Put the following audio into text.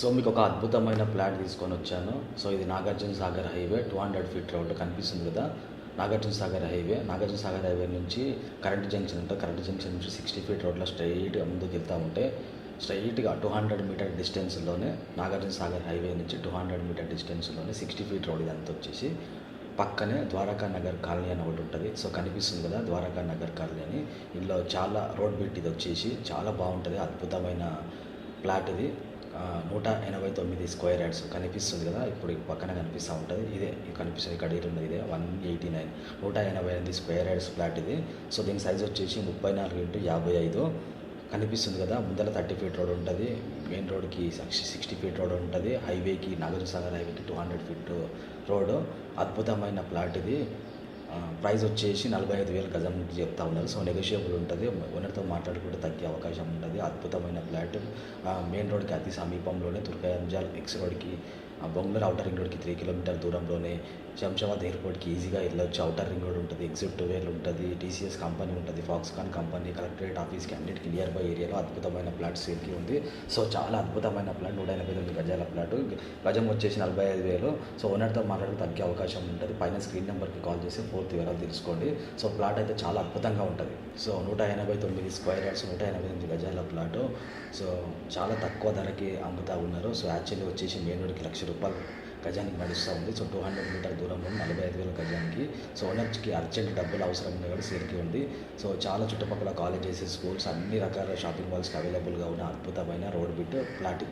So మీకు ఒక అద్భుతమైన ప్లాట్ తీసుకొని వచ్చాను. సో ఇది Nagarjuna Sagar highway 200 feet road కనిపిస్తుంది కదా. నాగార్జున సాగర్ హైవే నుంచి కరెంట్ జంక్షన్ ఉంటుంది. కరెంట్ జంక్షన్ నుంచి 60 ఫీట్ రోడ్లో స్ట్రైట్గా ముందుకు వెళ్తూ ఉంటే స్ట్రైట్గా 200 మీటర్ డిస్టెన్స్లోనే నాగార్జున సాగర్ హైవే నుంచి 200 మీటర్ డిస్టెన్స్లోనే 60 ఫీట్ రోడ్ ఇదంతా వచ్చేసి పక్కనే ద్వారకా నగర్ కాలనీ అని ఒకటి ఉంటుంది. సో కనిపిస్తుంది కదా ద్వారకా నగర్ కాలనీ అని. ఇందులో చాలా రోడ్ బిట్ ఇది వచ్చేసి చాలా బాగుంటుంది. అద్భుతమైన ప్లాట్ ఇది. 189 స్క్వేర్ యార్డ్స్ కనిపిస్తుంది కదా. ఇప్పుడు పక్కన కనిపిస్తూ ఉంటుంది. ఇదే కనిపిస్తుంది ఇక్కడ ఉన్నది ఇదే 189 188 స్క్వేర్ యార్డ్స్ ఫ్లాట్ ఇది. సో దీని సైజ్ వచ్చేసి 34x55 కనిపిస్తుంది కదా. ముందర 30 ఫీట్ రోడ్ ఉంటుంది. మెయిన్ రోడ్కి 60 ఫీట్ రోడ్ ఉంటుంది. హైవేకి నాగార్జున సాగర్ హైవేకి 200 ఫీట్ రోడ్. అద్భుతమైన ప్లాట్ ఇది. ప్రైస్ వచ్చేసి 45,000 గజం చెప్తా ఉన్నారు. సో నెగోషియబుల్ ఉంటుంది. ఓనర్తో మాట్లాడుకుంటే తగ్గే అవకాశం ఉంటుంది. అద్భుతమైన ఫ్లాట్ మెయిన్ రోడ్కి అతి సమీపంలోనే, తుర్కయంజాల్ ఎక్స్ రోడ్కి, బొంగుళూరు అవుటర్ రింగ్ రోడ్కి 3 కిలోమీటర్ దూరంలోనే, శంషాబాద్ ఎయిర్పోర్ట్కి ఈజీగా వెళ్ళొచ్చు. అవుటర్ రింగ్ రోడ్ ఉంటుంది, ఎగ్జిట్ 12 ఉంటుంది, టీసీఎస్ కంపెనీ ఉంటుంది, ఫాక్స్కాన్ కంపెనీ, కలెక్టరేట్ ఆఫీస్కి అన్నిటికీ నియర్ బై ఏరియాలో అద్భుతమైన ప్లాట్ సేల్కి ఉంది. సో చాలా అద్భుతమైన ప్లాట్, 189 గజాల ప్లాట్. గజం వచ్చేసి 45,000. సో ఓనర్తో మాట్లాడి తగ్గే అవకాశం ఉంటుంది. పైన స్క్రీన్ నెంబర్కి కాల్ చేసి పూర్తి వివరాలు తెలుసుకోండి. సో ప్లాట్ అయితే చాలా అద్భుతంగా ఉంటుంది. సో 189 స్క్వేర్ యార్డ్స్, 188 గజాల ప్లాట్. సో చాలా తక్కువ ధరకి అమ్ముతూ ఉన్నారు. సో యాక్చువల్లీ వచ్చేసి మెయిన్ రోడ్కి ₹1,00,000 గజానికి నడుస్తూ ఉంది. సో 200 మీటర్ దూరంలో 45,000 గజానికి. సో ఓనర్స్కి అర్జెంట్ డబ్బులు అవసరం ఉన్న కూడా సేల్కి ఉంది. సో చాలా చుట్టుపక్కల కాలేజెస్, స్కూల్స్, అన్ని రకాల షాపింగ్ మాల్స్కి అవైలబుల్గా ఉన్న అద్భుతమైన రోడ్ బిట్ ప్లాట్.